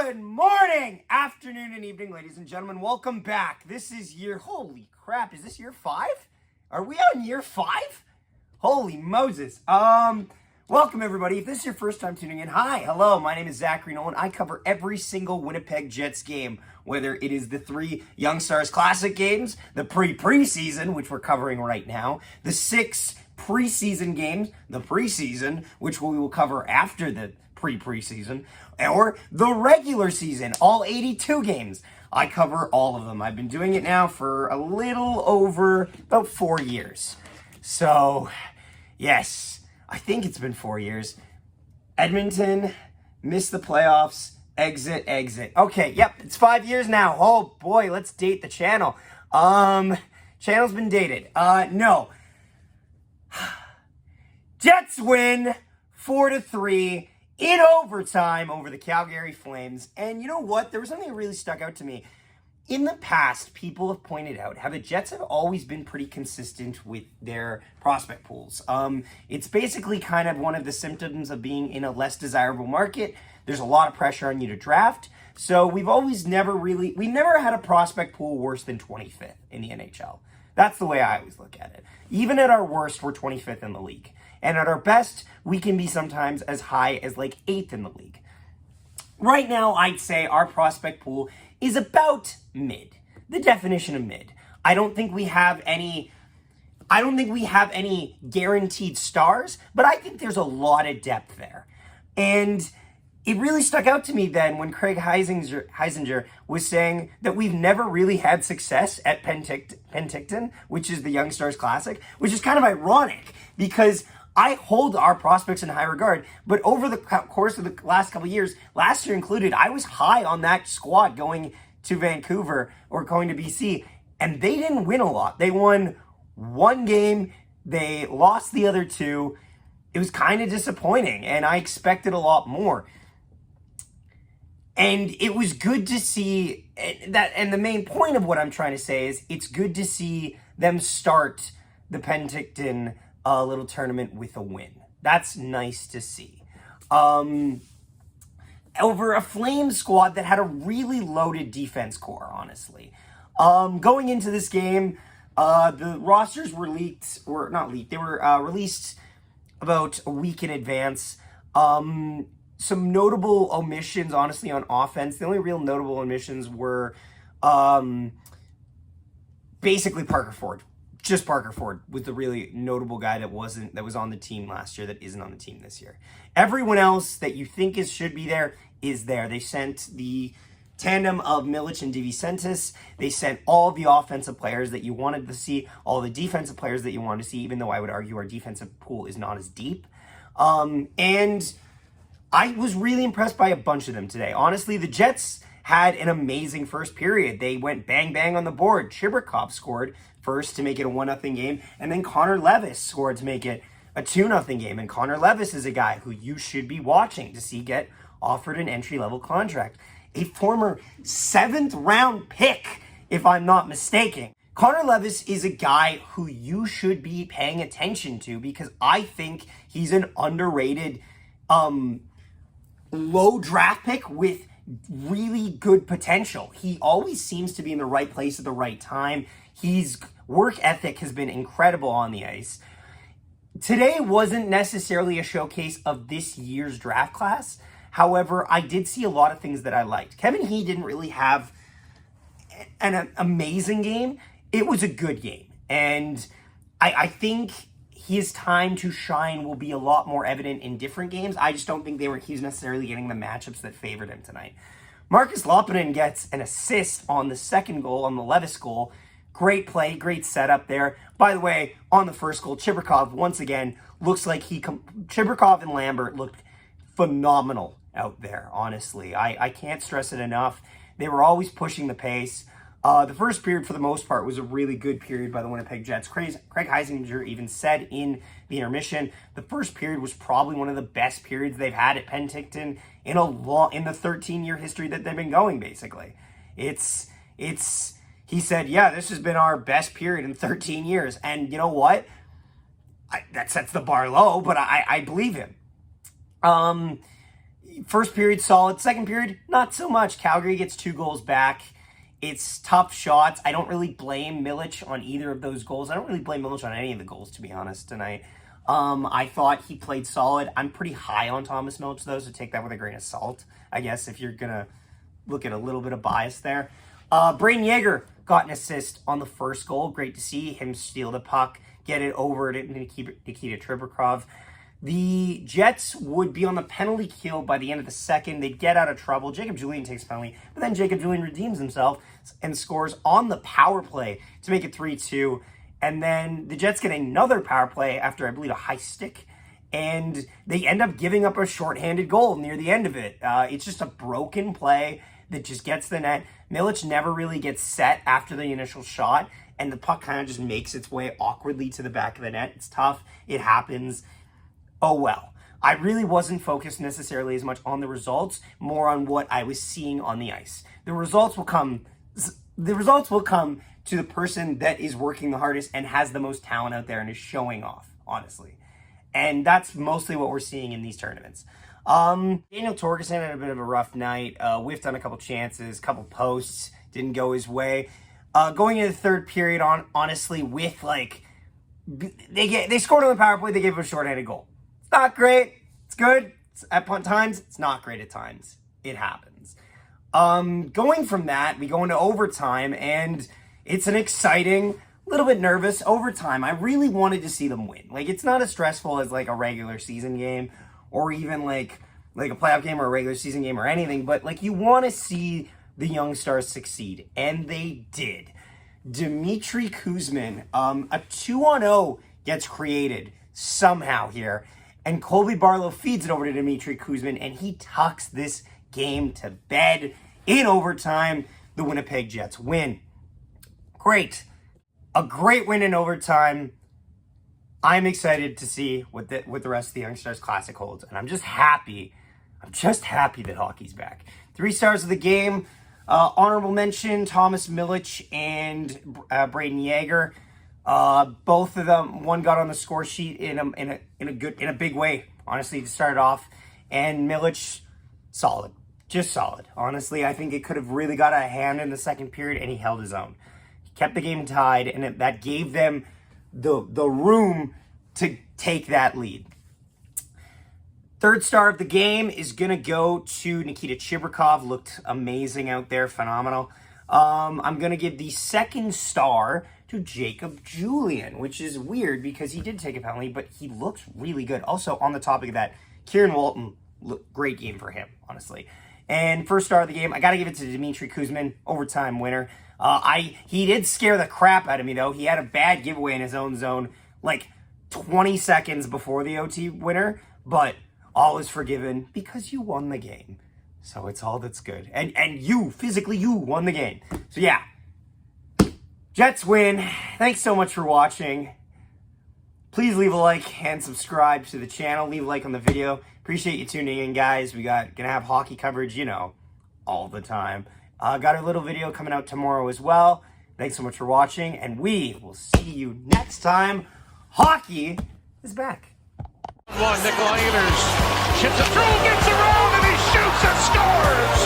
Good morning, afternoon, and evening, ladies and gentlemen. Welcome back. This is holy crap, is this year 5? Are we on year 5? Holy Moses. Welcome everybody. If this is your first time tuning in, hi, hello, my name is Zachary Nolan. I cover every single Winnipeg Jets game, whether it is the 3 Young Stars Classic games, the preseason, which we're covering right now, the 6 preseason games, the preseason, which we will cover after the preseason, or the regular season, all 82 games. I cover all of them. I've been doing it now for a little over about 4 years. So, yes, I think it's been 4 years. Edmonton missed the playoffs, exit. Okay, yep, it's 5 years now. Oh boy, let's date the channel. Channel's been dated. No. Jets win 4-3 in overtime over the Calgary Flames. And you know what? There was something that really stuck out to me. In the past, people have pointed out how the Jets have always been pretty consistent with their prospect pools. It's basically kind of one of the symptoms of being in a less desirable market. There's a lot of pressure on you to draft. So we've never had a prospect pool worse than 25th in the NHL. That's the way I always look at it. Even at our worst, we're 25th in the league. And at our best, we can be sometimes as high as like 8th in the league. Right now, I'd say our prospect pool is about mid. The definition of mid. I don't think we have any guaranteed stars, but I think there's a lot of depth there. And it really stuck out to me then when Craig Heisinger was saying that we've never really had success at Penticton, which is the Young Stars Classic, which is kind of ironic because I hold our prospects in high regard, but over the course of the last couple of years, last year included, I was high on that squad going to Vancouver or going to BC, and they didn't win a lot. They won 1 game, they lost the other 2. It was kind of disappointing, and I expected a lot more. And it was good to see that, and the main point of what I'm trying to say is it's good to see them start the Penticton little tournament with a win. That's nice to see. Over a Flames squad that had a really loaded defense core, honestly. Going into this game, the rosters were they were released about a week in advance. Some notable omissions, honestly, on offense. The only real notable omissions were basically Parker Ford. Just Parker Ford was the really notable guy that was on the team last year that isn't on the team this year. Everyone else that you think should be there is there. They sent the tandem of Milic and DiVincentis. They sent all the offensive players that you wanted to see, all the defensive players that you wanted to see, even though I would argue our defensive pool is not as deep. And I was really impressed by a bunch of them today. Honestly, the Jets had an amazing first period. They went bang, bang on the board. Chibrikov scored first to make it a 1-0 game, and then Connor Levis scored to make it a 2-0 game. And Connor Levis is a guy who you should be watching to see get offered an entry-level contract. A former 7th round pick, if I'm not mistaken. Connor Levis is a guy who you should be paying attention to because I think he's an underrated low draft pick with really good potential. He always seems to be in the right place at the right time. His work ethic has been incredible on the ice. Today wasn't necessarily a showcase of this year's draft class. However, I did see a lot of things that I liked. Kevin He didn't really have an amazing game. It was a good game. And I think his time to shine will be a lot more evident in different games. I just don't think he's necessarily getting the matchups that favored him tonight. Marcus Lopinen gets an assist on the second goal, on the Levis goal. Great play, great setup there. By the way, on the first goal, Chibrikov, once again, looks like Chibrikov and Lambert looked phenomenal out there, honestly. I can't stress it enough. They were always pushing the pace. The first period, for the most part, was a really good period by the Winnipeg Jets. Craig Heisinger even said in the intermission, the first period was probably one of the best periods they've had at Penticton in the 13-year history that they've been going, basically. He said, yeah, this has been our best period in 13 years. And you know what? That sets the bar low, but I believe him. First period, solid. Second period, not so much. Calgary gets 2 goals back. It's tough shots. I don't really blame Milic on either of those goals. I don't really blame Milic on any of the goals, to be honest, tonight. I thought he played solid. I'm pretty high on Thomas Milic, though, so take that with a grain of salt, I guess, if you're going to look at a little bit of bias there. Brayden Yager got an assist on the first goal. Great to see him steal the puck, get it over to Nikita Chibrikov. The Jets would be on the penalty kill by the end of the second. They'd get out of trouble. Jacob Julien takes a penalty, but then Jacob Julien redeems himself and scores on the power play to make it 3-2. And then the Jets get another power play after, I believe, a high stick. And they end up giving up a shorthanded goal near the end of it. It's just a broken play that just gets the net. Milic never really gets set after the initial shot, and the puck kind of just makes its way awkwardly to the back of the net. It's tough. It happens. Oh well. I really wasn't focused necessarily as much on the results, more on what I was seeing on the ice. The results will come to the person that is working the hardest and has the most talent out there and is showing off, honestly. And that's mostly what we're seeing in these tournaments. Daniel Torgerson had a bit of a rough night. Whiffed on a couple chances, couple posts, didn't go his way. Going into the third period, honestly, with they scored on the power play, they gave him a shorthanded goal. It's not great. It's good. At times, it's not great at times. It happens. Going from that, we go into overtime, and it's an exciting, little bit nervous overtime. I really wanted to see them win. It's not as stressful as a regular season game or even like a playoff game or a regular season game or anything, but you want to see the young stars succeed, and they did. Dmitry Kuzmin, a 2-on-0 gets created somehow here, and Colby Barlow feeds it over to Dmitry Kuzmin, and he tucks this game to bed in overtime. The Winnipeg Jets win. Great. A great win in overtime. I'm excited to see what the rest of the Young Stars Classic holds, and I'm just happy that hockey's back. 3 stars of the game. Honorable mention, Thomas Milic and Brayden Yager. Both of them, one got on the score sheet in a big way, honestly, to start off. And Milic, solid. Just solid. Honestly, I think it could have really got a hand in the second period, and he held his own. He kept the game tied, and that gave them the room to take that lead. Third star of the game is going to go to Nikita Chibrikov. Looked amazing out there. Phenomenal. I'm going to give the second star to Jacob Julien, which is weird because he did take a penalty, but he looks really good. Also, on the topic of that, Kieran Walton, great game for him, honestly. And first star of the game, I got to give it to Dmitry Kuzmin, overtime winner. He did scare the crap out of me, though. He had a bad giveaway in his own zone 20 seconds before the OT winner, but all is forgiven because you won the game. So it's all that's good. And you won the game. So yeah, Jets win. Thanks so much for watching. Please leave a like and subscribe to the channel. Leave a like on the video. Appreciate you tuning in, guys. Gonna have hockey coverage, all the time. Got a little video coming out tomorrow as well. Thanks so much for watching, and we will see you next time. Hockey is back. Nikolai Ehlers chips it through, gets around, and he shoots and scores!